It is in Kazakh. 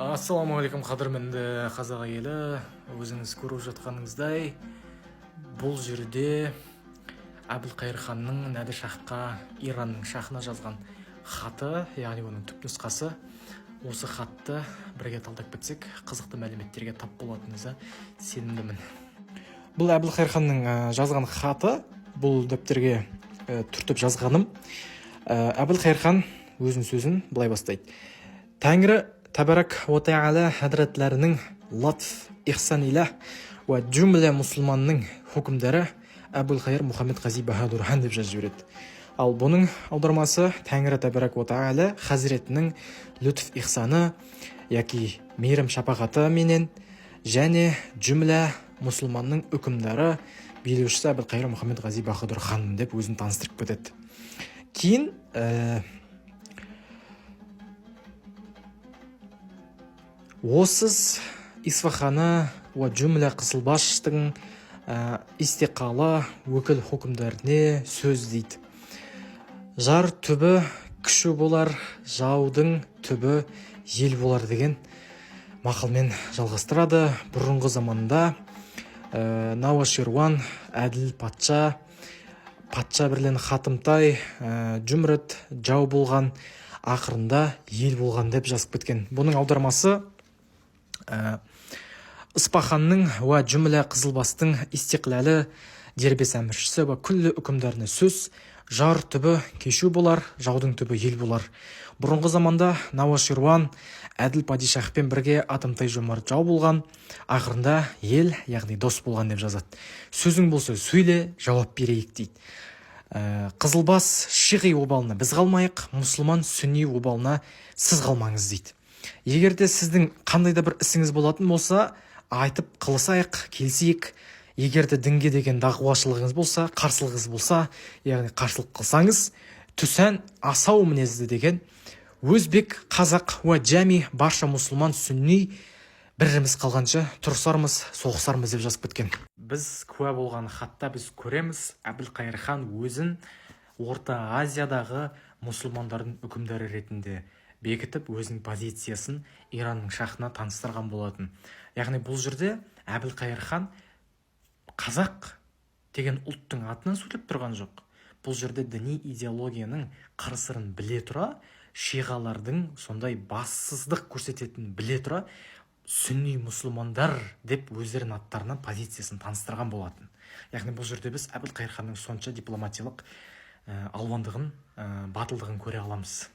Ассалаумағалейкум қадірменді қазақ елі, өзіңіз көріп жатқаныңыздай бұл жерде Әбілқайыр ханның Нәдір шахқа, Иранның шахына жазған хаты, яғни оның түпнұсқасы. Осы хатты бірге талдап кетсек, қызықты мәліметтерге тап болатыныңызға сенімдімін. Бұл Әбілқайыр ханның жазған хаты, бұл дәптерге түртіп жазғаным. Әбілқайыр хан өзінің сөзін былай бастайды. Тәңірі Тәбәрәк ва Тәғәлә хәдретләрінің латф ихсан илә ва жүмлә мұсылманның хукімдары Әбілқайыр Мұхаммед Қази Баһадур хан деп жазып жібереді. Ал бұның аудармасы Тәңірі Тәбәрәк ва Тәғәлә хәзретінің лүтф ихсаны яки мейірім шапағаты менен және жүмлә мұсылманның үкімдары билеушісі Әбілқайыр Мұхаммед Қази Баһадур хан деп өзін таныстырып кетеді. Кейін Осыз Исфаханы ва жүмлә қысылбаштың истиқалы өкіл хукімдеріне сөз дейді. Жар түбі күші болар, жаудың түбі ел болар деген мақалмен жалғастырады. Бұрынғы заманда Науаширван әділ патша бірлен хатымтай жүмрет жау болған, ақырында ел болған деп жазып кеткен. Бұның аудармасы Исфаханның ва жүмлә қызылбастың истиқлалі дербес әміршісі ва күллі үкімдарына сөз, жар түбі кешу болар, жаудың түбі ел болар. Бұрынғы заманда Науаширван әділ падишахпен бірге атымтай жомарт жау болған, ақырында ел, яғни дос болған деп жазады. Сөзің болса сөйле, жауап берейік дейді. Қызылбас шиғи обалына біз қалмайық, мұсылман сүнни обалына сіз қалмаңыз дейді. Егер де сіздің қандай да бір ісіңіз болатын болса, айтып қылысайық, келісейік. Егер де дінге деген дағуашылығыңыз болса, қарсылығыңыз болса, яғни қарсылық қылсаңыз, түсән асау мінезді деген өзбек, қазақ ва жәми барша мұсылман сүнни біріміз қалғанша тұрсармыз, соғысармыз деп жазып кеткен. Біз куә болған хатта біз көреміз, Әбілқайыр хан өзін Орта Азиядағы мұсылмандардың үкімдері ретінде бекітіп, өзінің позициясын Иранның шахына таныстырған болатын. Яғни бұл жерде Әбілқайыр хан қазақ деген ұлттың атынан сөйлеп тұрған жоқ. Бұл жерде діни идеологияның қыр-сырын біле тұра, шиғалардың сондай бассыздық көрсететінін біле тұра, сүнни мұсылмандар деп өздерінің аттарынан позициясын таныстырған болатын. Яғни бұл жерде біз Әбілқайыр ханның сонша дипломатиялық алуандығын, батылдығын көре аламыз.